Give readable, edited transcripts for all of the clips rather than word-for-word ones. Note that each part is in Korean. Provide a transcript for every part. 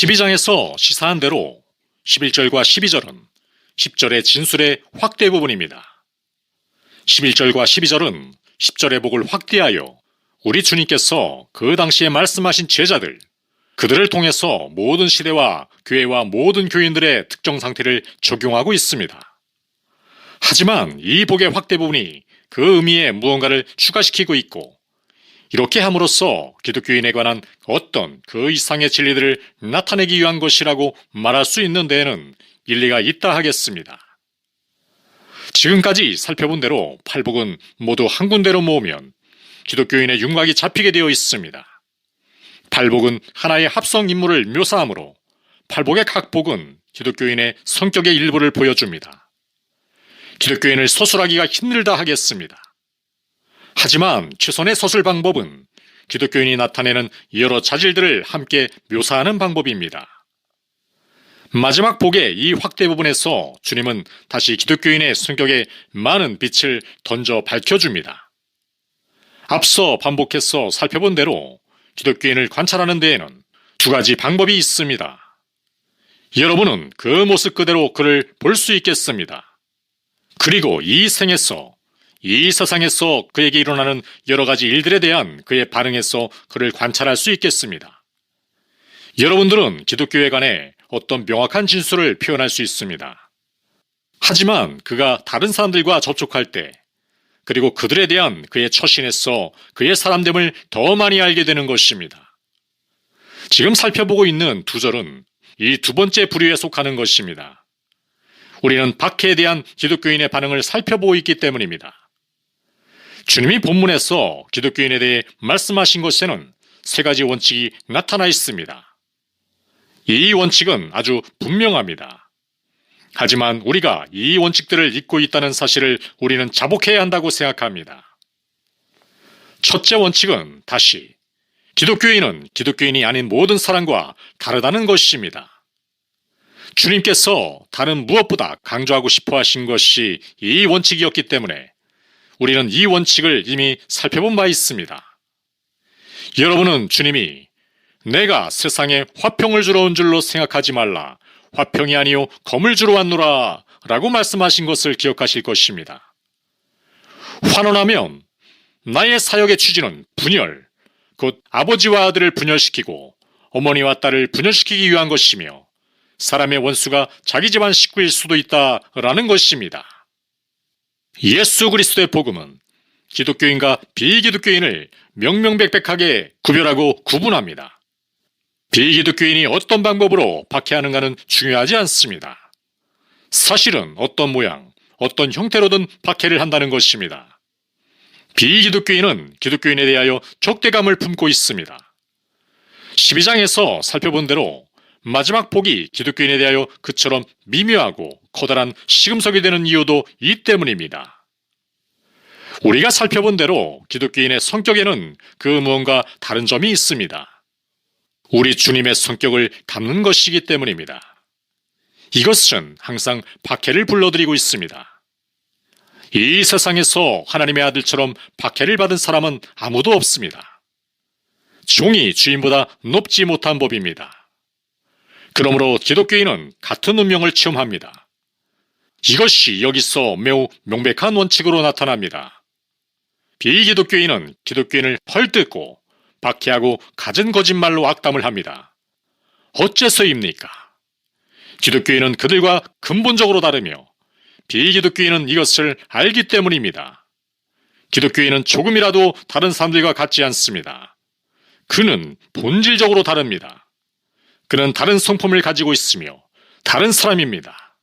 12장에서 시사한 대로 11절과 12절은 10절의 진술의 확대 부분입니다. 11절과 12절은 10절의 복을 확대하여 우리 주님께서 그 당시에 말씀하신 제자들, 그들을 통해서 모든 시대와 교회와 모든 교인들의 특정 상태를 적용하고 있습니다. 하지만 이 복의 확대 부분이 그 의미에 무언가를 추가시키고 있고, 이렇게 함으로써 기독교인에 관한 어떤 그 이상의 진리들을 나타내기 위한 것이라고 말할 수 있는 데에는 일리가 있다 하겠습니다. 지금까지 살펴본 대로 팔복은 모두 한 군데로 모으면 기독교인의 윤곽이 잡히게 되어 있습니다. 팔복은 하나의 합성 인물을 묘사하므로 팔복의 각 복은 기독교인의 성격의 일부를 보여줍니다. 기독교인을 서술하기가 힘들다 하겠습니다. 하지만 최선의 서술 방법은 기독교인이 나타내는 여러 자질들을 함께 묘사하는 방법입니다. 마지막 복의 이 확대 부분에서 주님은 다시 기독교인의 성격에 많은 빛을 던져 밝혀줍니다. 앞서 반복해서 살펴본 대로 기독교인을 관찰하는 데에는 두 가지 방법이 있습니다. 여러분은 그 모습 그대로 그를 볼 수 있겠습니다. 그리고 이 생에서, 이 세상에서 그에게 일어나는 여러 가지 일들에 대한 그의 반응에서 그를 관찰할 수 있겠습니다. 여러분들은 기독교에 관해 어떤 명확한 진술을 표현할 수 있습니다. 하지만 그가 다른 사람들과 접촉할 때, 그리고 그들에 대한 그의 처신에서 그의 사람됨을 더 많이 알게 되는 것입니다. 지금 살펴보고 있는 두 절은 이 두 번째 부류에 속하는 것입니다. 우리는 박해에 대한 기독교인의 반응을 살펴보고 있기 때문입니다. 주님이 본문에서 기독교인에 대해 말씀하신 것에는 세 가지 원칙이 나타나 있습니다. 이 원칙은 아주 분명합니다. 하지만 우리가 이 원칙들을 잊고 있다는 사실을 우리는 자복해야 한다고 생각합니다. 첫째 원칙은 다시 기독교인은 기독교인이 아닌 모든 사람과 다르다는 것입니다. 주님께서 다른 무엇보다 강조하고 싶어 하신 것이 이 원칙이었기 때문에 우리는 이 원칙을 이미 살펴본 바 있습니다. 여러분은 주님이 내가 세상에 화평을 주러 온 줄로 생각하지 말라, 화평이 아니요 검을 주러 왔노라 라고 말씀하신 것을 기억하실 것입니다. 환원하면 나의 사역의 취지는 분열, 곧 아버지와 아들을 분열시키고 어머니와 딸을 분열시키기 위한 것이며 사람의 원수가 자기 집안 식구일 수도 있다라는 것입니다. 예수 그리스도의 복음은 기독교인과 비기독교인을 명명백백하게 구별하고 구분합니다. 비기독교인이 어떤 방법으로 박해하는가는 중요하지 않습니다. 사실은 어떤 모양, 어떤 형태로든 박해를 한다는 것입니다. 비기독교인은 기독교인에 대하여 적대감을 품고 있습니다. 12장에서 살펴본 대로 마지막 복이 기독교인에 대하여 그처럼 미묘하고 커다란 시금석이 되는 이유도 이 때문입니다. 우리가 살펴본 대로 기독교인의 성격에는 그 무언가 다른 점이 있습니다. 우리 주님의 성격을 담는 것이기 때문입니다. 이것은 항상 박해를 불러들이고 있습니다. 이 세상에서 하나님의 아들처럼 박해를 받은 사람은 아무도 없습니다. 종이 주인보다 높지 못한 법입니다. 그러므로 기독교인은 같은 운명을 체험합니다. 이것이 여기서 매우 명백한 원칙으로 나타납니다. 비기독교인은 기독교인을 헐뜯고 박해하고 갖은 거짓말로 악담을 합니다. 어째서입니까? 기독교인은 그들과 근본적으로 다르며 비기독교인은 이것을 알기 때문입니다. 기독교인은 조금이라도 다른 사람들과 같지 않습니다. 그는 본질적으로 다릅니다. 그는 다른 성품을 가지고 있으며 다른 사람입니다.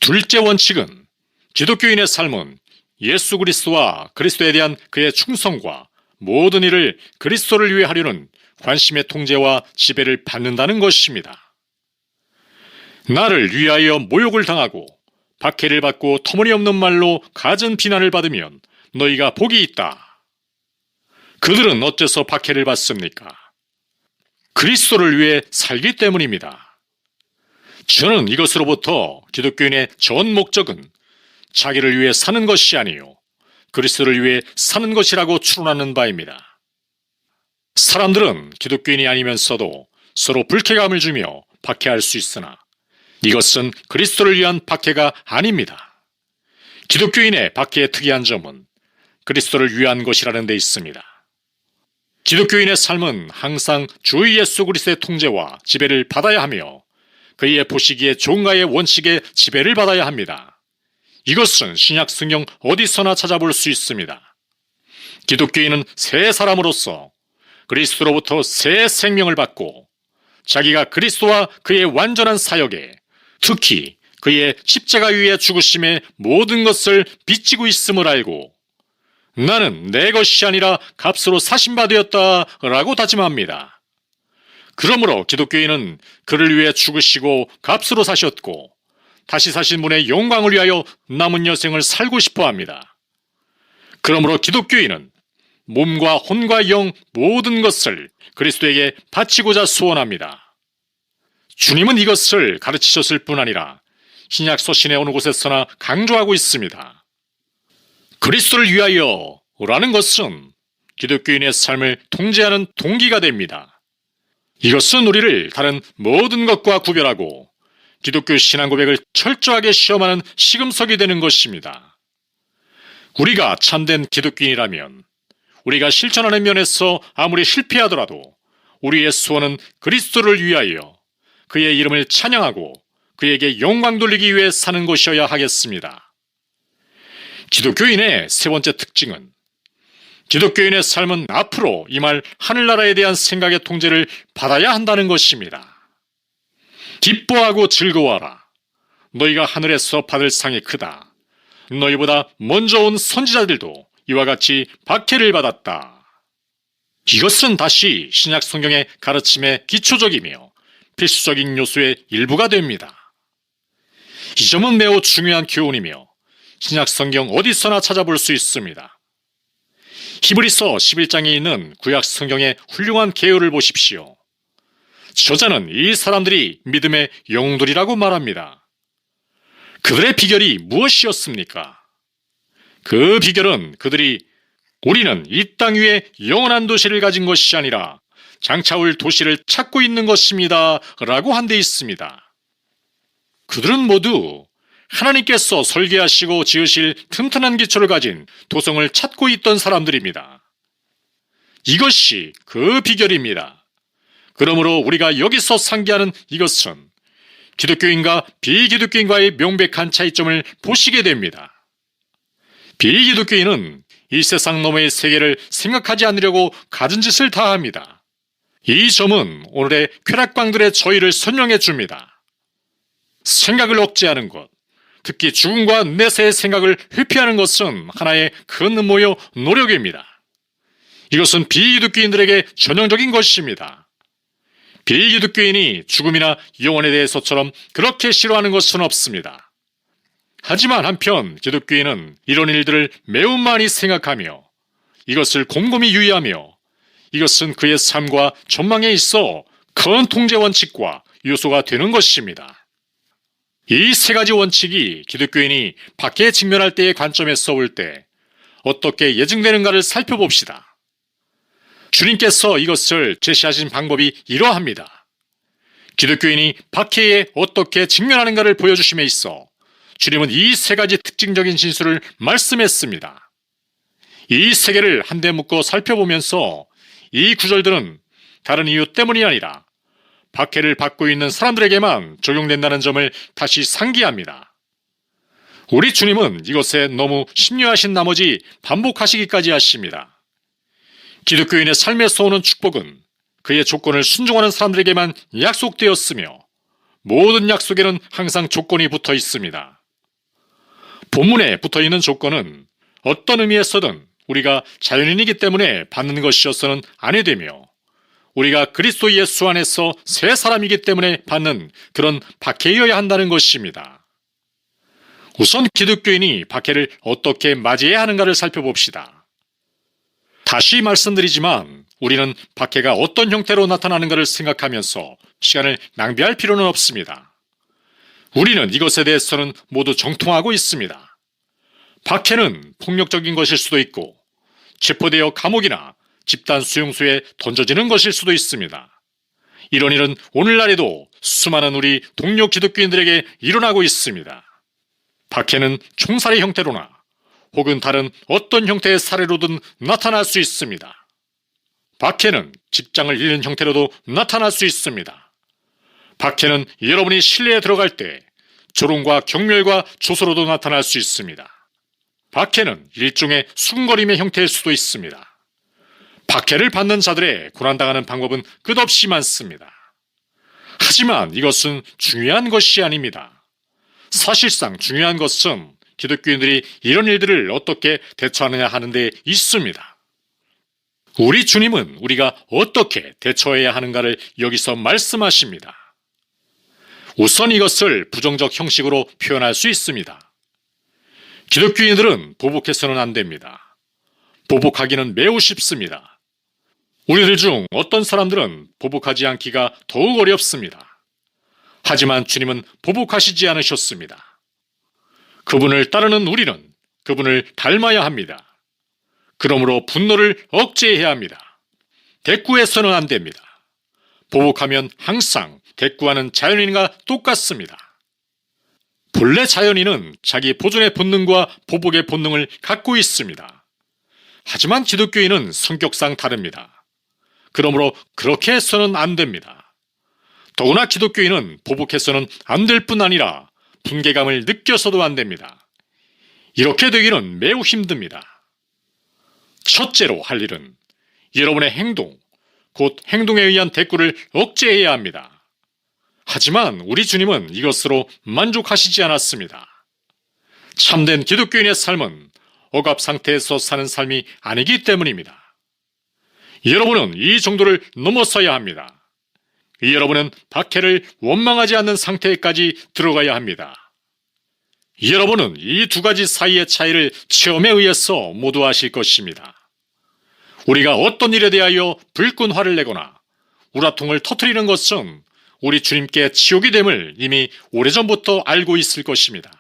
둘째 원칙은 기독교인의 삶은 예수 그리스도와 그리스도에 대한 그의 충성과 모든 일을 그리스도를 위해 하려는 관심의 통제와 지배를 받는다는 것입니다. 나를 위하여 모욕을 당하고 박해를 받고 터무니없는 말로 갖은 비난을 받으면 너희가 복이 있다. 그들은 어째서 박해를 받습니까? 그리스도를 위해 살기 때문입니다. 저는 이것으로부터 기독교인의 전 목적은 자기를 위해 사는 것이 아니요 그리스도를 위해 사는 것이라고 추론하는 바입니다. 사람들은 기독교인이 아니면서도 서로 불쾌감을 주며 박해할 수 있으나 이것은 그리스도를 위한 박해가 아닙니다. 기독교인의 박해의 특이한 점은 그리스도를 위한 것이라는 데 있습니다. 기독교인의 삶은 항상 주 예수 그리스도의 통제와 지배를 받아야 하며 그의 보시기에 종가의 원칙에 지배를 받아야 합니다. 이것은 신약 성경 어디서나 찾아볼 수 있습니다. 기독교인은 새 사람으로서 그리스도로부터 새 생명을 받고 자기가 그리스도와 그의 완전한 사역에, 특히 그의 십자가 위에 죽으심의 모든 것을 빚지고 있음을 알고 나는 내 것이 아니라 값으로 사신 바 되었다라고 다짐합니다. 그러므로 기독교인은 그를 위해 죽으시고 값으로 사셨고 다시 사신 분의 영광을 위하여 남은 여생을 살고 싶어 합니다. 그러므로 기독교인은 몸과 혼과 영 모든 것을 그리스도에게 바치고자 소원합니다. 주님은 이것을 가르치셨을 뿐 아니라 신약 서신의 어느 곳에서나 강조하고 있습니다. 그리스도를 위하여 라는 것은 기독교인의 삶을 통제하는 동기가 됩니다. 이것은 우리를 다른 모든 것과 구별하고 기독교 신앙 고백을 철저하게 시험하는 시금석이 되는 것입니다. 우리가 참된 기독교인이라면 우리가 실천하는 면에서 아무리 실패하더라도 우리의 소원은 그리스도를 위하여 그의 이름을 찬양하고 그에게 영광 돌리기 위해 사는 것이어야 하겠습니다. 기독교인의 세 번째 특징은 기독교인의 삶은 앞으로 임할 하늘나라에 대한 생각의 통제를 받아야 한다는 것입니다. 기뻐하고 즐거워하라. 너희가 하늘에서 받을 상이 크다. 너희보다 먼저 온 선지자들도 이와 같이 박해를 받았다. 이것은 다시 신약 성경의 가르침의 기초적이며 필수적인 요소의 일부가 됩니다. 이 점은 매우 중요한 교훈이며 신약 성경 어디서나 찾아볼 수 있습니다. 히브리서 11장에 있는 구약 성경의 훌륭한 개요를 보십시오. 저자는 이 사람들이 믿음의 영웅들이라고 말합니다. 그들의 비결이 무엇이었습니까? 그 비결은 그들이 우리는 이 땅 위에 영원한 도시를 가진 것이 아니라 장차 올 도시를 찾고 있는 것입니다 라고 한 데 있습니다. 그들은 모두 하나님께서 설계하시고 지으실 튼튼한 기초를 가진 도성을 찾고 있던 사람들입니다. 이것이 그 비결입니다. 그러므로 우리가 여기서 상기하는 이것은 기독교인과 비기독교인과의 명백한 차이점을 보시게 됩니다. 비기독교인은 이 세상 너머의 세계를 생각하지 않으려고 갖은 짓을 다 합니다. 이 점은 오늘의 쾌락광들의 저희를 설명해 줍니다. 생각을 억제하는 것, 특히 죽음과 내세의 생각을 회피하는 것은 하나의 큰 음모요 노력입니다. 이것은 비기독교인들에게 전형적인 것입니다. 비기독교인이 죽음이나 영혼에 대해서처럼 그렇게 싫어하는 것은 없습니다. 하지만 한편 기독교인은 이런 일들을 매우 많이 생각하며 이것을 곰곰이 유의하며 이것은 그의 삶과 전망에 있어 큰 통제 원칙과 요소가 되는 것입니다. 이 세 가지 원칙이 기독교인이 밖에 직면할 때의 관점에서 볼 때 어떻게 예증되는가를 살펴봅시다. 주님께서 이것을 제시하신 방법이 이러합니다. 기독교인이 박해에 어떻게 직면하는가를 보여주심에 있어 주님은 이 세 가지 특징적인 진술을 말씀했습니다. 이 세 개를 한데 묶어 살펴보면서 이 구절들은 다른 이유 때문이 아니라 박해를 받고 있는 사람들에게만 적용된다는 점을 다시 상기합니다. 우리 주님은 이것에 너무 심려하신 나머지 반복하시기까지 하십니다. 기독교인의 삶에서 오는 축복은 그의 조건을 순종하는 사람들에게만 약속되었으며 모든 약속에는 항상 조건이 붙어 있습니다. 본문에 붙어 있는 조건은 어떤 의미에서든 우리가 자연인이기 때문에 받는 것이어서는 아니 되며 우리가 그리스도 예수 안에서 새 사람이기 때문에 받는 그런 박해여야 한다는 것입니다. 우선 기독교인이 박해를 어떻게 맞이해야 하는가를 살펴봅시다. 다시 말씀드리지만 우리는 박해가 어떤 형태로 나타나는가를 생각하면서 시간을 낭비할 필요는 없습니다. 우리는 이것에 대해서는 모두 정통하고 있습니다. 박해는 폭력적인 것일 수도 있고 체포되어 감옥이나 집단 수용소에 던져지는 것일 수도 있습니다. 이런 일은 오늘날에도 수많은 우리 동료 기독교인들에게 일어나고 있습니다. 박해는 총살의 형태로나 혹은 다른 어떤 형태의 사례로든 나타날 수 있습니다. 박해는 직장을 잃는 형태로도 나타날 수 있습니다. 박해는 여러분이 실내에 들어갈 때 조롱과 경멸과 조소로도 나타날 수 있습니다. 박해는 일종의 수군거림의 형태일 수도 있습니다. 박해를 받는 자들의 고난당하는 방법은 끝없이 많습니다. 하지만 이것은 중요한 것이 아닙니다. 사실상 중요한 것은 기독교인들이 이런 일들을 어떻게 대처하느냐 하는 데 있습니다. 우리 주님은 우리가 어떻게 대처해야 하는가를 여기서 말씀하십니다. 우선 이것을 부정적 형식으로 표현할 수 있습니다. 기독교인들은 보복해서는 안 됩니다. 보복하기는 매우 쉽습니다. 우리들 중 어떤 사람들은 보복하지 않기가 더욱 어렵습니다. 하지만 주님은 보복하시지 않으셨습니다. 그분을 따르는 우리는 그분을 닮아야 합니다. 그러므로 분노를 억제해야 합니다. 대꾸해서는 안 됩니다. 보복하면 항상 대꾸하는 자연인과 똑같습니다. 본래 자연인은 자기 보존의 본능과 보복의 본능을 갖고 있습니다. 하지만 기독교인은 성격상 다릅니다. 그러므로 그렇게 해서는 안 됩니다. 더구나 기독교인은 보복해서는 안 될 뿐 아니라 분개감을 느껴서도 안 됩니다. 이렇게 되기는 매우 힘듭니다. 첫째로 할 일은 여러분의 행동, 곧 행동에 의한 대꾸를 억제해야 합니다. 하지만 우리 주님은 이것으로 만족하시지 않았습니다. 참된 기독교인의 삶은 억압 상태에서 사는 삶이 아니기 때문입니다. 여러분은 이 정도를 넘어서야 합니다. 여러분은 박해를 원망하지 않는 상태까지 들어가야 합니다. 여러분은 이 두 가지 사이의 차이를 체험에 의해서 모두 아실 것입니다. 우리가 어떤 일에 대하여 불끈 화를 내거나 우라통을 터뜨리는 것은 우리 주님께 치욕이 됨을 이미 오래전부터 알고 있을 것입니다.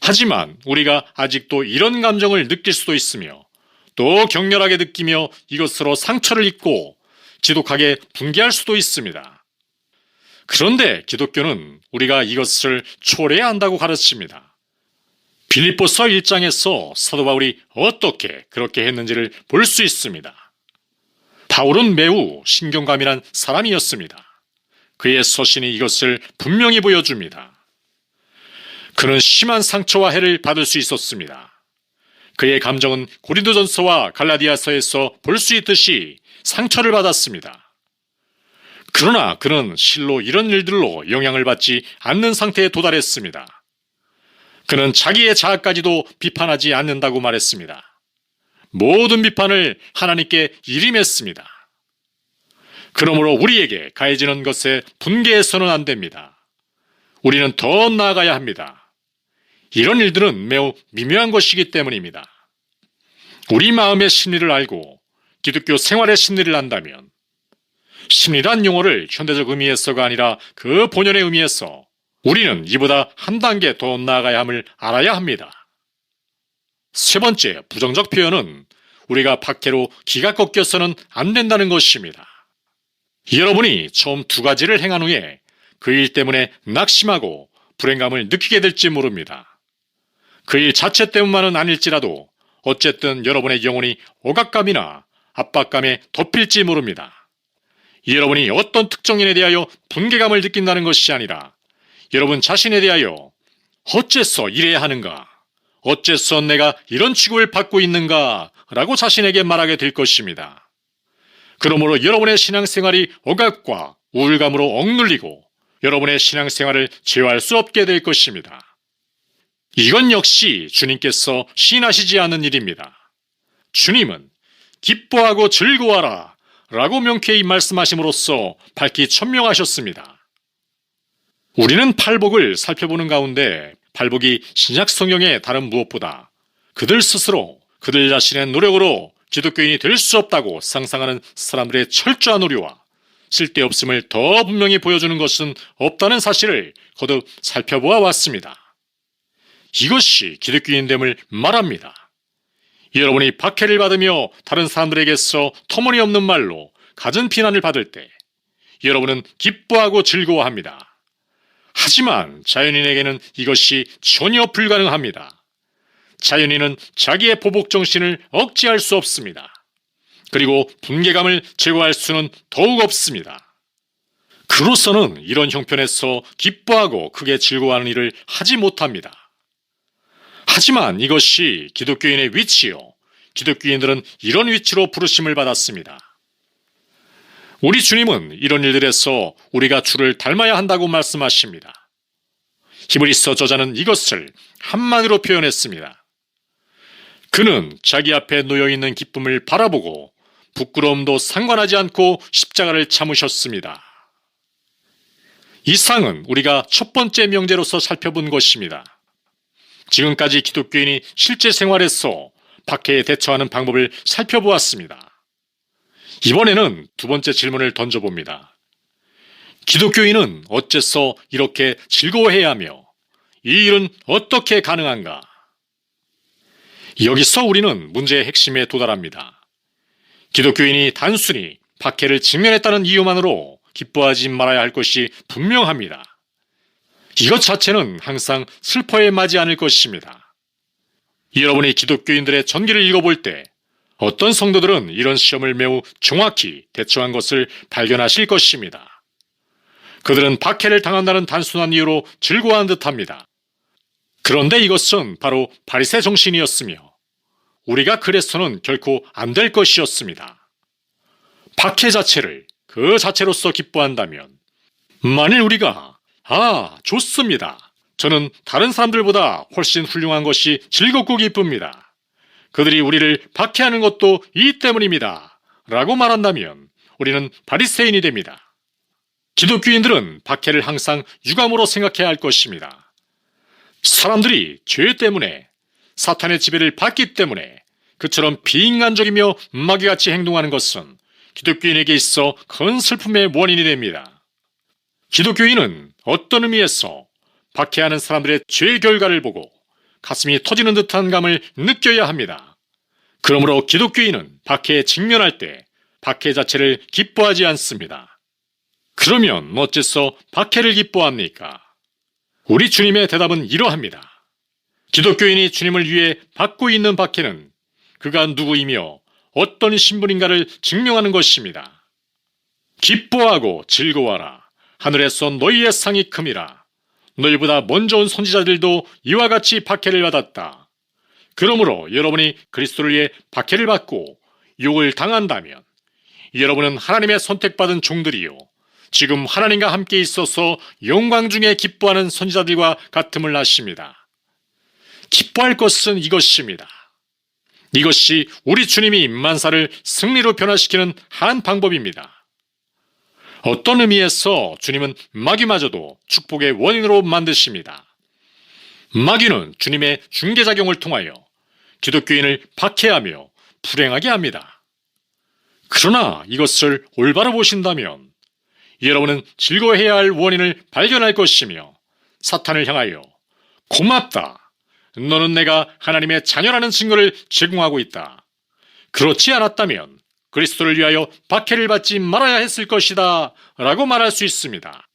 하지만 우리가 아직도 이런 감정을 느낄 수도 있으며 또 격렬하게 느끼며 이것으로 상처를 입고 지독하게 분개할 수도 있습니다. 그런데 기독교는 우리가 이것을 초래해야 한다고 가르칩니다. 빌립보서 1장에서 사도 바울이 어떻게 그렇게 했는지를 볼 수 있습니다. 바울은 매우 신경감이란 사람이었습니다. 그의 서신이 이것을 분명히 보여줍니다. 그는 심한 상처와 해를 받을 수 있었습니다. 그의 감정은 고린도전서와 갈라디아서에서 볼 수 있듯이 상처를 받았습니다. 그러나 그는 실로 이런 일들로 영향을 받지 않는 상태에 도달했습니다. 그는 자기의 자아까지도 비판하지 않는다고 말했습니다. 모든 비판을 하나님께 일임했습니다. 그러므로 우리에게 가해지는 것에 분개해서는 안 됩니다. 우리는 더 나아가야 합니다. 이런 일들은 매우 미묘한 것이기 때문입니다. 우리 마음의 심리를 알고 기독교 생활의 심리를 안다면 심리란 용어를 현대적 의미에서가 아니라 그 본연의 의미에서 우리는 이보다 한 단계 더 나아가야 함을 알아야 합니다. 세 번째 부정적 표현은 우리가 박해로 기가 꺾여서는 안 된다는 것입니다. 여러분이 처음 두 가지를 행한 후에 그 일 때문에 낙심하고 불행감을 느끼게 될지 모릅니다. 그 일 자체 때문만은 아닐지라도 어쨌든 여러분의 영혼이 억압감이나 압박감에 덮일지 모릅니다. 여러분이 어떤 특정인에 대하여 분개감을 느낀다는 것이 아니라 여러분 자신에 대하여 어째서 이래야 하는가? 어째서 내가 이런 취급을 받고 있는가? 라고 자신에게 말하게 될 것입니다. 그러므로 여러분의 신앙생활이 억압과 우울감으로 억눌리고 여러분의 신앙생활을 제어할 수 없게 될 것입니다. 이건 역시 주님께서 시인하시지 않은 일입니다. 주님은 기뻐하고 즐거워하라 라고 명쾌히 말씀하심으로써 밝히 천명하셨습니다. 우리는 팔복을 살펴보는 가운데 팔복이 신약 성경의 다른 무엇보다 그들 스스로 그들 자신의 노력으로 기독교인이 될 수 없다고 상상하는 사람들의 철저한 오류와 쓸데없음을 더 분명히 보여주는 것은 없다는 사실을 거듭 살펴보아 왔습니다. 이것이 기독교인됨을 말합니다. 여러분이 박해를 받으며 다른 사람들에게서 터무니없는 말로 갖은 비난을 받을 때 여러분은 기뻐하고 즐거워합니다. 하지만 자연인에게는 이것이 전혀 불가능합니다. 자연인은 자기의 보복 정신을 억제할 수 없습니다. 그리고 분개감을 제거할 수는 더욱 없습니다. 그로서는 이런 형편에서 기뻐하고 크게 즐거워하는 일을 하지 못합니다. 하지만 이것이 기독교인의 위치요. 기독교인들은 이런 위치로 부르심을 받았습니다. 우리 주님은 이런 일들에서 우리가 주를 닮아야 한다고 말씀하십니다. 히브리서 저자는 이것을 한마디로 표현했습니다. 그는 자기 앞에 놓여있는 기쁨을 바라보고 부끄러움도 상관하지 않고 십자가를 참으셨습니다. 이상은 우리가 첫 번째 명제로서 살펴본 것입니다. 지금까지 기독교인이 실제 생활에서 박해에 대처하는 방법을 살펴보았습니다. 이번에는 두 번째 질문을 던져봅니다. 기독교인은 어째서 이렇게 즐거워해야 하며 이 일은 어떻게 가능한가? 여기서 우리는 문제의 핵심에 도달합니다. 기독교인이 단순히 박해를 직면했다는 이유만으로 기뻐하지 말아야 할 것이 분명합니다. 이것 자체는 항상 슬퍼에 맞지 않을 것입니다. 여러분이 기독교인들의 전기를 읽어볼 때 어떤 성도들은 이런 시험을 매우 정확히 대처한 것을 발견하실 것입니다. 그들은 박해를 당한다는 단순한 이유로 즐거워한 듯합니다. 그런데 이것은 바로 바리새 정신이었으며 우리가 그래서는 결코 안 될 것이었습니다. 박해 자체를 그 자체로서 기뻐한다면 만일 우리가 좋습니다. 저는 다른 사람들보다 훨씬 훌륭한 것이 즐겁고 기쁩니다. 그들이 우리를 박해하는 것도 이 때문입니다. 라고 말한다면 우리는 바리새인이 됩니다. 기독교인들은 박해를 항상 유감으로 생각해야 할 것입니다. 사람들이 죄 때문에 사탄의 지배를 받기 때문에 그처럼 비인간적이며 마귀같이 행동하는 것은 기독교인에게 있어 큰 슬픔의 원인이 됩니다. 기독교인은 어떤 의미에서 박해하는 사람들의 죄의 결과를 보고 가슴이 터지는 듯한 감을 느껴야 합니다. 그러므로 기독교인은 박해에 직면할 때 박해 자체를 기뻐하지 않습니다. 그러면 어째서 박해를 기뻐합니까? 우리 주님의 대답은 이러합니다. 기독교인이 주님을 위해 받고 있는 박해는 그가 누구이며 어떤 신분인가를 증명하는 것입니다. 기뻐하고 즐거워하라. 하늘에서 너희의 상이 큼이라. 너희보다 먼저 온 선지자들도 이와 같이 박해를 받았다. 그러므로 여러분이 그리스도를 위해 박해를 받고 욕을 당한다면 여러분은 하나님의 선택받은 종들이요 지금 하나님과 함께 있어서 영광 중에 기뻐하는 선지자들과 같음을 하십니다. 기뻐할 것은 이것입니다. 이것이 우리 주님이 만사를 승리로 변화시키는 한 방법입니다. 어떤 의미에서 주님은 마귀마저도 축복의 원인으로 만드십니다. 마귀는 주님의 중개작용을 통하여 기독교인을 박해하며 불행하게 합니다. 그러나 이것을 올바로 보신다면 여러분은 즐거워해야 할 원인을 발견할 것이며 사탄을 향하여 고맙다. 너는 내가 하나님의 자녀라는 증거를 제공하고 있다. 그렇지 않았다면 그리스도를 위하여 박해를 받지 말아야 했을 것이다 라고 말할 수 있습니다.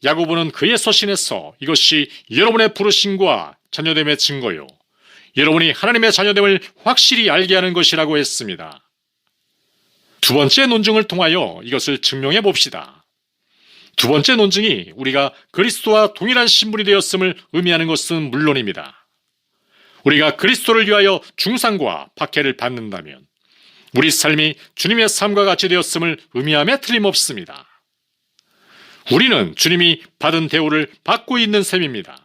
야고보는 그의 서신에서 이것이 여러분의 부르심과 자녀됨의 증거요 여러분이 하나님의 자녀됨을 확실히 알게 하는 것이라고 했습니다. 두 번째 논증을 통하여 이것을 증명해 봅시다. 두 번째 논증이 우리가 그리스도와 동일한 신분이 되었음을 의미하는 것은 물론입니다. 우리가 그리스도를 위하여 중상과 박해를 받는다면 우리 삶이 주님의 삶과 같이 되었음을 의미함에 틀림없습니다. 우리는 주님이 받은 대우를 받고 있는 셈입니다.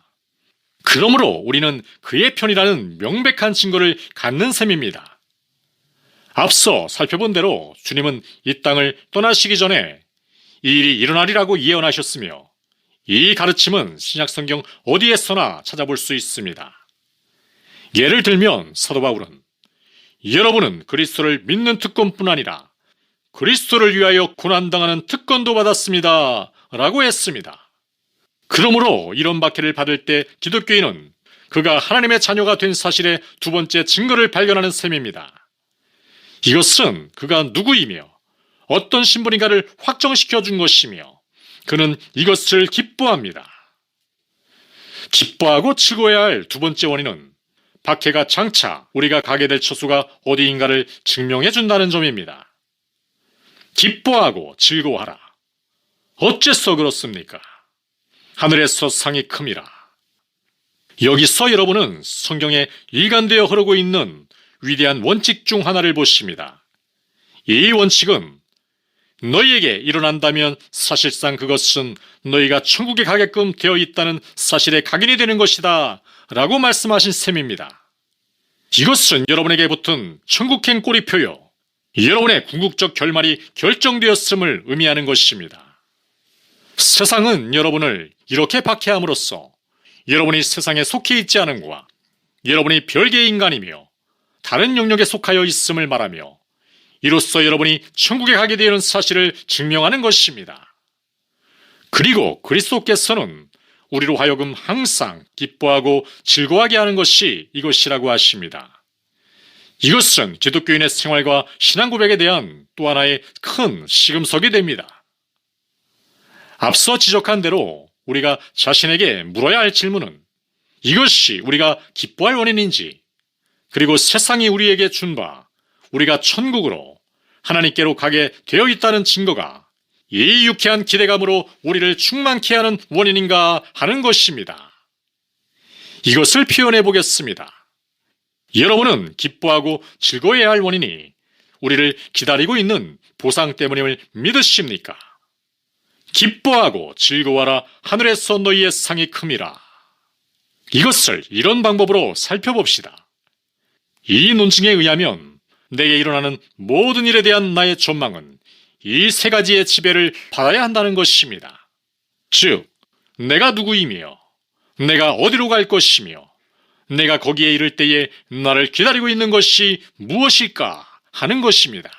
그러므로 우리는 그의 편이라는 명백한 증거를 갖는 셈입니다. 앞서 살펴본 대로 주님은 이 땅을 떠나시기 전에 이 일이 일어나리라고 예언하셨으며 이 가르침은 신약성경 어디에서나 찾아볼 수 있습니다. 예를 들면 사도 바울은 여러분은 그리스도를 믿는 특권뿐 아니라 그리스도를 위하여 고난당하는 특권도 받았습니다 라고 했습니다. 그러므로 이런 박해를 받을 때 기독교인은 그가 하나님의 자녀가 된 사실의 두 번째 증거를 발견하는 셈입니다. 이것은 그가 누구이며 어떤 신분인가를 확정시켜 준 것이며 그는 이것을 기뻐합니다. 기뻐하고 즐거워야 할 두 번째 원인은 박해가 장차 우리가 가게 될 처소가 어디인가를 증명해 준다는 점입니다. 기뻐하고 즐거워하라. 어째서 그렇습니까? 하늘에서 상이 큼이라. 여기서 여러분은 성경에 일관되어 흐르고 있는 위대한 원칙 중 하나를 보십니다. 이 원칙은 너희에게 일어난다면 사실상 그것은 너희가 천국에 가게끔 되어 있다는 사실에 각인이 되는 것이다 라고 말씀하신 셈입니다. 이것은 여러분에게 붙은 천국행 꼬리표요, 여러분의 궁극적 결말이 결정되었음을 의미하는 것입니다. 세상은 여러분을 이렇게 박해함으로써 여러분이 세상에 속해 있지 않음과 여러분이 별개의 인간이며 다른 영역에 속하여 있음을 말하며 이로써 여러분이 천국에 가게 되는 사실을 증명하는 것입니다. 그리고 그리스도께서는 우리로 하여금 항상 기뻐하고 즐거워하게 하는 것이 이것이라고 하십니다. 이것은 기독교인의 생활과 신앙 고백에 대한 또 하나의 큰 시금석이 됩니다. 앞서 지적한 대로 우리가 자신에게 물어야 할 질문은 이것이 우리가 기뻐할 원인인지, 그리고 세상이 우리에게 준 바 우리가 천국으로 하나님께로 가게 되어 있다는 증거가 이 유쾌한 기대감으로 우리를 충만케 하는 원인인가 하는 것입니다. 이것을 표현해 보겠습니다. 여러분은 기뻐하고 즐거워해야 할 원인이 우리를 기다리고 있는 보상 때문임을 믿으십니까? 기뻐하고 즐거워하라. 하늘에서 너희의 상이 큼이라. 이것을 이런 방법으로 살펴봅시다. 이 논증에 의하면 내게 일어나는 모든 일에 대한 나의 전망은 이 세 가지의 지배를 받아야 한다는 것입니다. 즉, 내가 누구이며 내가 어디로 갈 것이며 내가 거기에 이를 때에 나를 기다리고 있는 것이 무엇일까 하는 것입니다.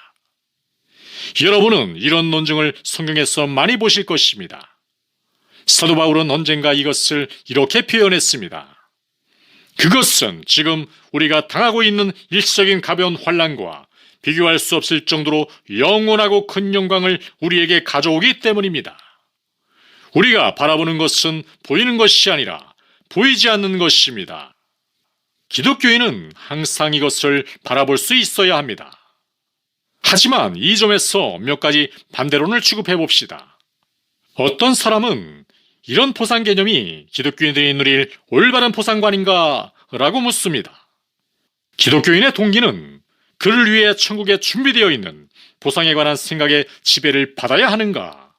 여러분은 이런 논증을 성경에서 많이 보실 것입니다. 사도 바울은 언젠가 이것을 이렇게 표현했습니다. 그것은 지금 우리가 당하고 있는 일시적인 가벼운 환난과 비교할 수 없을 정도로 영원하고 큰 영광을 우리에게 가져오기 때문입니다. 우리가 바라보는 것은 보이는 것이 아니라 보이지 않는 것입니다. 기독교인은 항상 이것을 바라볼 수 있어야 합니다. 하지만 이 점에서 몇 가지 반대론을 취급해 봅시다. 어떤 사람은 이런 보상 개념이 기독교인들이 누릴 올바른 보상관인가 라고 묻습니다. 기독교인의 동기는 그를 위해 천국에 준비되어 있는 보상에 관한 생각의 지배를 받아야 하는가?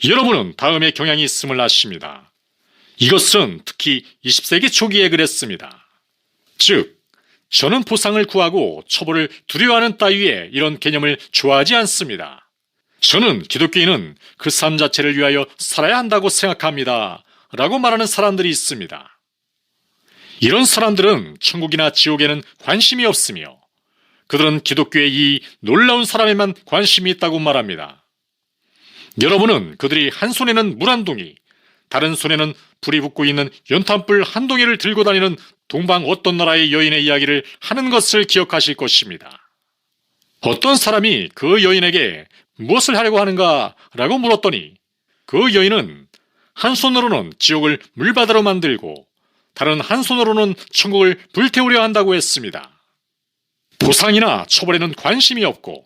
여러분은 다음의 경향이 있음을 아십니다. 이것은 특히 20세기 초기에 그랬습니다. 즉, 저는 보상을 구하고 처벌을 두려워하는 따위의 이런 개념을 좋아하지 않습니다. 저는 기독교인은 그 삶 자체를 위하여 살아야 한다고 생각합니다 라고 말하는 사람들이 있습니다. 이런 사람들은 천국이나 지옥에는 관심이 없으며 그들은 기독교의 이 놀라운 사람에만 관심이 있다고 말합니다. 여러분은 그들이 한 손에는 물 한 동이, 다른 손에는 불이 붙고 있는 연탄불 한 동이를 들고 다니는 동방 어떤 나라의 여인의 이야기를 하는 것을 기억하실 것입니다. 어떤 사람이 그 여인에게 무엇을 하려고 하는가 라고 물었더니 그 여인은 한 손으로는 지옥을 물바다로 만들고 다른 한 손으로는 천국을 불태우려 한다고 했습니다. 보상이나 처벌에는 관심이 없고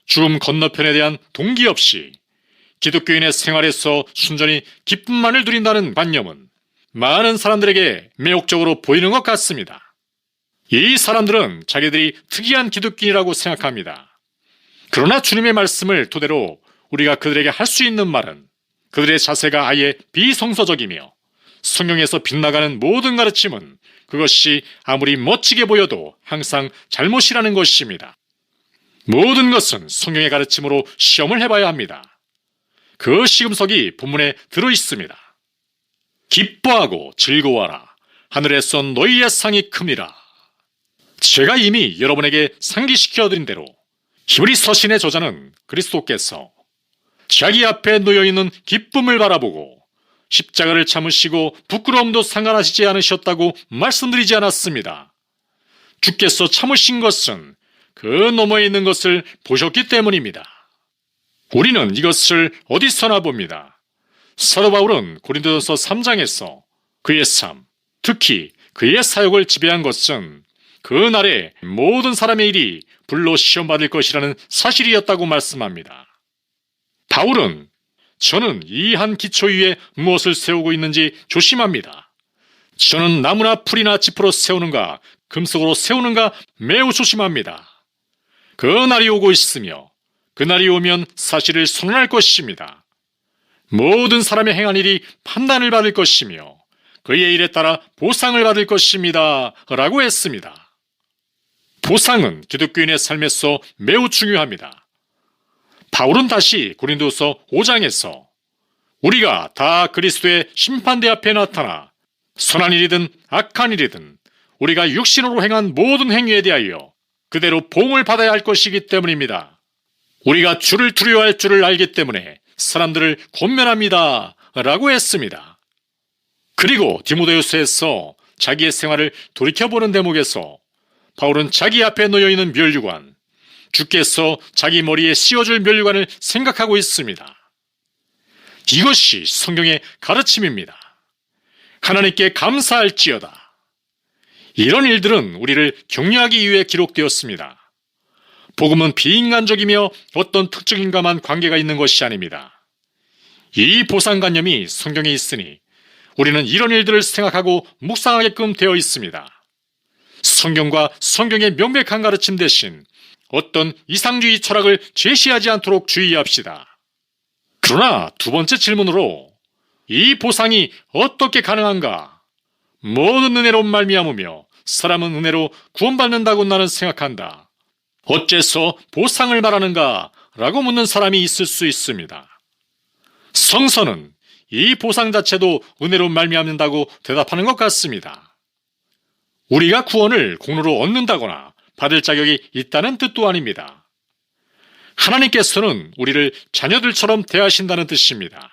죽음 건너편에 대한 동기 없이 기독교인의 생활에서 순전히 기쁨만을 누린다는 관념은 많은 사람들에게 매혹적으로 보이는 것 같습니다. 이 사람들은 자기들이 특이한 기독교인이라고 생각합니다. 그러나 주님의 말씀을 토대로 우리가 그들에게 할 수 있는 말은 그들의 자세가 아예 비성서적이며 성경에서 빗나가는 모든 가르침은 그것이 아무리 멋지게 보여도 항상 잘못이라는 것입니다. 모든 것은 성경의 가르침으로 시험을 해봐야 합니다. 그 시금석이 본문에 들어있습니다. 기뻐하고 즐거워하라. 하늘에서 너희의 상이 큼이라. 제가 이미 여러분에게 상기시켜드린 대로 히브리 서신의 저자는 그리스도께서 자기 앞에 놓여있는 기쁨을 바라보고 십자가를 참으시고 부끄러움도 상관하시지 않으셨다고 말씀드리지 않았습니다. 주께서 참으신 것은 그 너머에 있는 것을 보셨기 때문입니다. 우리는 이것을 어디서나 봅니다. 사도 바울은 고린도전서 3장에서 그의 삶, 특히 그의 사역을 지배한 것은 그날의 모든 사람의 일이 불로 시험받을 것이라는 사실이었다고 말씀합니다. 바울은 저는 이 한 기초 위에 무엇을 세우고 있는지 조심합니다. 저는 나무나 풀이나 지프로 세우는가 금속으로 세우는가 매우 조심합니다. 그날이 오고 있으며 그날이 오면 사실을 선언할 것입니다. 모든 사람의 행한 일이 판단을 받을 것이며 그의 일에 따라 보상을 받을 것입니다. 라고 했습니다. 보상은 기독교인의 삶에서 매우 중요합니다. 바울은 다시 고린도서 5장에서 우리가 다 그리스도의 심판대 앞에 나타나 선한 일이든 악한 일이든 우리가 육신으로 행한 모든 행위에 대하여 그대로 보응을 받아야 할 것이기 때문입니다. 우리가 주를 두려워할 줄을 알기 때문에 사람들을 권면합니다. 라고 했습니다. 그리고 디모데후서에서 자기의 생활을 돌이켜보는 대목에서 바울은 자기 앞에 놓여있는 면류관, 주께서 자기 머리에 씌워줄 면류관을 생각하고 있습니다. 이것이 성경의 가르침입니다. 하나님께 감사할지어다. 이런 일들은 우리를 격려하기 위해 기록되었습니다. 복음은 비인간적이며 어떤 특정인과만 관계가 있는 것이 아닙니다. 이 보상관념이 성경에 있으니 우리는 이런 일들을 생각하고 묵상하게끔 되어 있습니다. 성경과 성경의 명백한 가르침 대신 어떤 이상주의 철학을 제시하지 않도록 주의합시다. 그러나 두 번째 질문으로 이 보상이 어떻게 가능한가? 모든 은혜로 말미암으며 사람은 은혜로 구원받는다고 나는 생각한다. 어째서 보상을 말하는가? 라고 묻는 사람이 있을 수 있습니다. 성서는 이 보상 자체도 은혜로 말미암는다고 대답하는 것 같습니다. 우리가 구원을 공로로 얻는다거나 받을 자격이 있다는 뜻도 아닙니다. 하나님께서는 우리를 자녀들처럼 대하신다는 뜻입니다.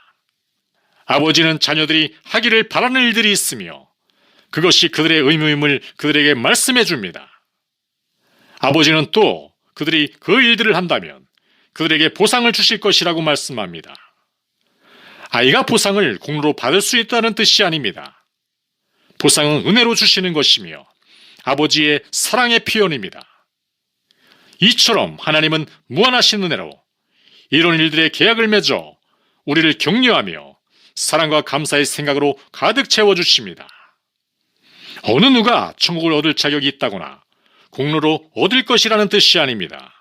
아버지는 자녀들이 하기를 바라는 일들이 있으며 그것이 그들의 의무임을 그들에게 말씀해 줍니다. 아버지는 또 그들이 그 일들을 한다면 그들에게 보상을 주실 것이라고 말씀합니다. 아이가 보상을 공로로 받을 수 있다는 뜻이 아닙니다. 보상은 은혜로 주시는 것이며 아버지의 사랑의 표현입니다. 이처럼 하나님은 무한하신 은혜로 이런 일들의 계약을 맺어 우리를 격려하며 사랑과 감사의 생각으로 가득 채워주십니다. 어느 누가 천국을 얻을 자격이 있다거나 공로로 얻을 것이라는 뜻이 아닙니다.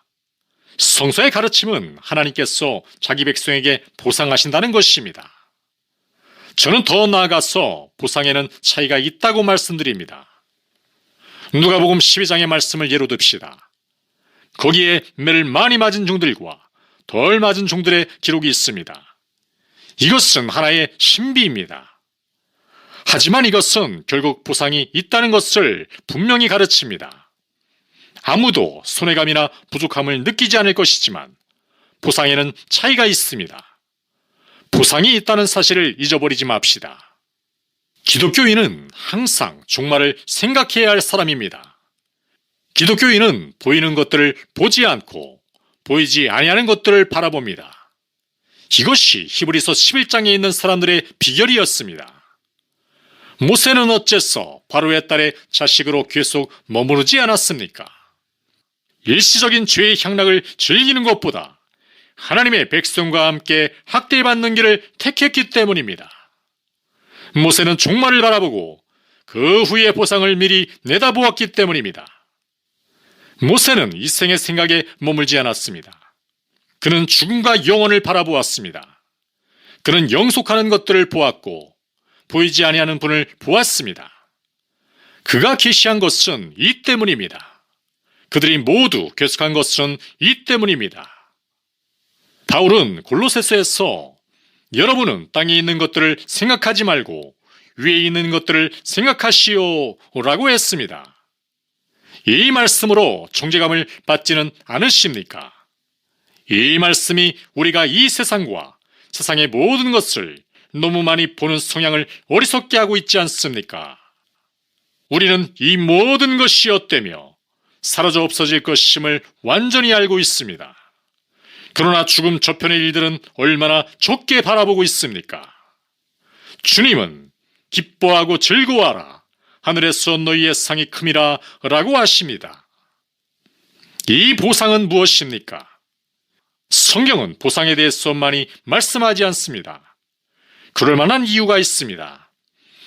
성서의 가르침은 하나님께서 자기 백성에게 보상하신다는 것입니다. 저는 더 나아가서 보상에는 차이가 있다고 말씀드립니다. 누가복음 12장의 말씀을 예로 듭시다. 거기에 매를 많이 맞은 종들과 덜 맞은 종들의 기록이 있습니다. 이것은 하나의 신비입니다. 하지만 이것은 결국 보상이 있다는 것을 분명히 가르칩니다. 아무도 손해감이나 부족함을 느끼지 않을 것이지만 보상에는 차이가 있습니다. 보상이 있다는 사실을 잊어버리지 맙시다. 기독교인은 항상 종말을 생각해야 할 사람입니다. 기독교인은 보이는 것들을 보지 않고 보이지 아니하는 것들을 바라봅니다. 이것이 히브리서 11장에 있는 사람들의 비결이었습니다. 모세는 어째서 바로의 딸의 자식으로 계속 머무르지 않았습니까? 일시적인 죄의 향락을 즐기는 것보다 하나님의 백성과 함께 학대받는 길을 택했기 때문입니다. 모세는 종말을 바라보고 그 후의 보상을 미리 내다보았기 때문입니다. 모세는 이 생의 생각에 머물지 않았습니다. 그는 죽음과 영원을 바라보았습니다. 그는 영속하는 것들을 보았고 보이지 아니하는 분을 보았습니다. 그가 계시한 것은 이 때문입니다. 그들이 모두 결석한 것은 이 때문입니다. 바울은 골로새서에서 여러분은 땅에 있는 것들을 생각하지 말고 위에 있는 것들을 생각하시오 라고 했습니다. 이 말씀으로 정죄감을 받지는 않으십니까? 이 말씀이 우리가 이 세상과 세상의 모든 것을 너무 많이 보는 성향을 어리석게 하고 있지 않습니까? 우리는 이 모든 것이 헛되며 사라져 없어질 것임을 완전히 알고 있습니다. 그러나 죽음 저편의 일들은 얼마나 좁게 바라보고 있습니까? 주님은 기뻐하고 즐거워하라. 하늘에서 너희의 상이 큼이라 라고 하십니다. 이 보상은 무엇입니까? 성경은 보상에 대해서 많이 말씀하지 않습니다. 그럴 만한 이유가 있습니다.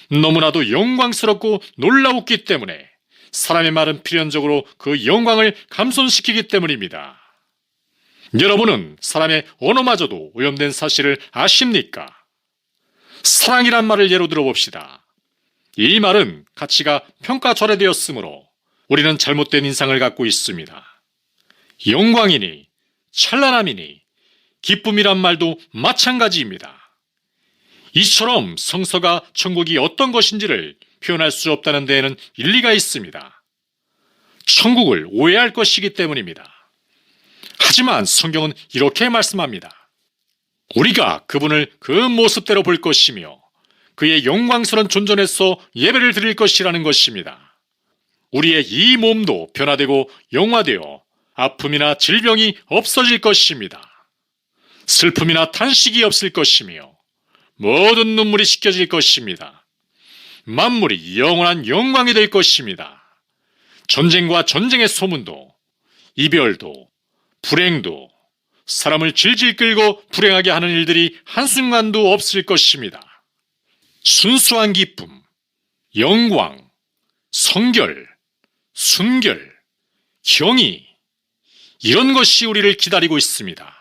너무나도 영광스럽고 놀라웠기 때문에 사람의 말은 필연적으로 그 영광을 감손시키기 때문입니다. 여러분은 사람의 언어마저도 오염된 사실을 아십니까? 사랑이란 말을 예로 들어봅시다. 이 말은 가치가 평가절하되었으므로 우리는 잘못된 인상을 갖고 있습니다. 영광이니 찬란함이니 기쁨이란 말도 마찬가지입니다. 이처럼 성서가 천국이 어떤 것인지를 표현할 수 없다는 데에는 일리가 있습니다. 천국을 오해할 것이기 때문입니다. 하지만 성경은 이렇게 말씀합니다. 우리가 그분을 그 모습대로 볼 것이며 그의 영광스러운 존전에서 예배를 드릴 것이라는 것입니다. 우리의 이 몸도 변화되고 영화되어 아픔이나 질병이 없어질 것입니다. 슬픔이나 탄식이 없을 것이며 모든 눈물이 씻겨질 것입니다. 만물이 영원한 영광이 될 것입니다. 전쟁과 전쟁의 소문도, 이별도, 불행도, 사람을 질질 끌고 불행하게 하는 일들이 한순간도 없을 것입니다. 순수한 기쁨, 영광, 성결, 순결, 경의, 이런 것이 우리를 기다리고 있습니다.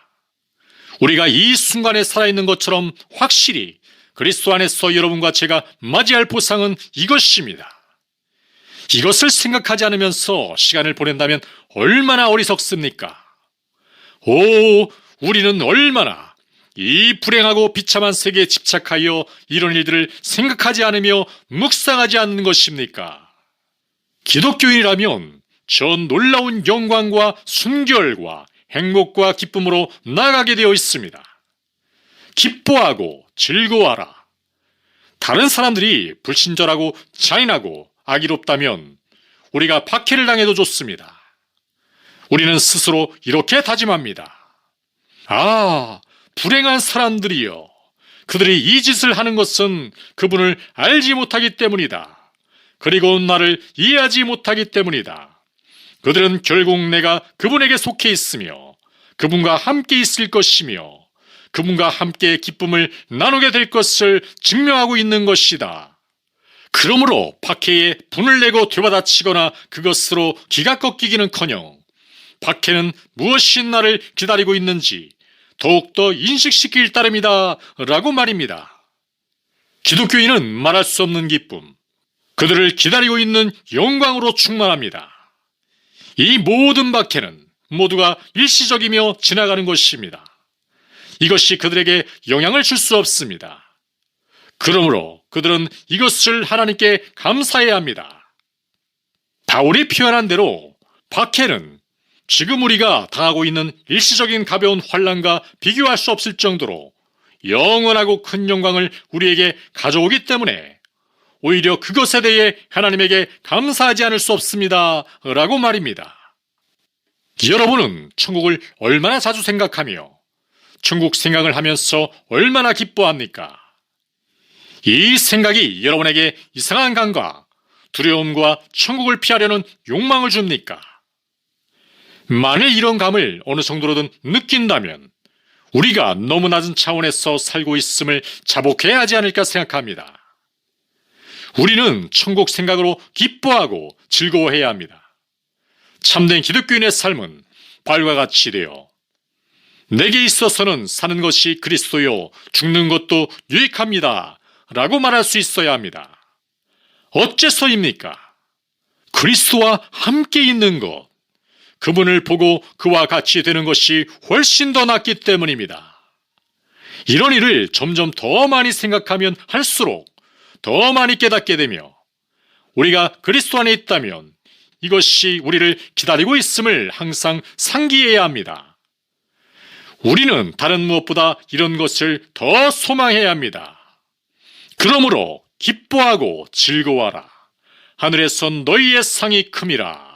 우리가 이 순간에 살아있는 것처럼 확실히 그리스도 안에서 여러분과 제가 맞이할 보상은 이것입니다. 이것을 생각하지 않으면서 시간을 보낸다면 얼마나 어리석습니까? 오, 우리는 얼마나 이 불행하고 비참한 세계에 집착하여 이런 일들을 생각하지 않으며 묵상하지 않는 것입니까? 기독교인이라면 저 놀라운 영광과 순결과 행복과 기쁨으로 나아가게 되어 있습니다. 기뻐하고 즐거워하라. 다른 사람들이 불친절하고 잔인하고 악의롭다면 우리가 박해를 당해도 좋습니다. 우리는 스스로 이렇게 다짐합니다. 아, 불행한 사람들이여. 그들이 이 짓을 하는 것은 그분을 알지 못하기 때문이다. 그리고 나를 이해하지 못하기 때문이다. 그들은 결국 내가 그분에게 속해 있으며 그분과 함께 있을 것이며 그분과 함께 기쁨을 나누게 될 것을 증명하고 있는 것이다. 그러므로 박해에 분을 내고 되받아치거나 그것으로 기가 꺾이기는커녕 박해는 무엇이 나를 기다리고 있는지 더욱더 인식시킬 따름이다 라고 말입니다. 기독교인은 말할 수 없는 기쁨, 그들을 기다리고 있는 영광으로 충만합니다. 이 모든 박해는 모두가 일시적이며 지나가는 것입니다. 이것이 그들에게 영향을 줄 수 없습니다. 그러므로 그들은 이것을 하나님께 감사해야 합니다. 바울이 표현한 대로 박해는 지금 우리가 당하고 있는 일시적인 가벼운 환난과 비교할 수 없을 정도로 영원하고 큰 영광을 우리에게 가져오기 때문에 오히려 그것에 대해 하나님에게 감사하지 않을 수 없습니다 라고 말입니다. 여러분은 천국을 얼마나 자주 생각하며 천국 생각을 하면서 얼마나 기뻐합니까? 이 생각이 여러분에게 이상한 감과 두려움과 천국을 피하려는 욕망을 줍니까? 만일 이런 감을 어느 정도로든 느낀다면 우리가 너무 낮은 차원에서 살고 있음을 자복해야 하지 않을까 생각합니다. 우리는 천국 생각으로 기뻐하고 즐거워해야 합니다. 참된 기독교인의 삶은 바울과 같이 되어 내게 있어서는 사는 것이 그리스도요 죽는 것도 유익합니다 라고 말할 수 있어야 합니다. 어째서입니까? 그리스도와 함께 있는 것, 그분을 보고 그와 같이 되는 것이 훨씬 더 낫기 때문입니다. 이런 일을 점점 더 많이 생각하면 할수록 더 많이 깨닫게 되며 우리가 그리스도 안에 있다면 이것이 우리를 기다리고 있음을 항상 상기해야 합니다. 우리는 다른 무엇보다 이런 것을 더 소망해야 합니다. 그러므로 기뻐하고 즐거워하라. 하늘에선 너희의 상이 큼이라.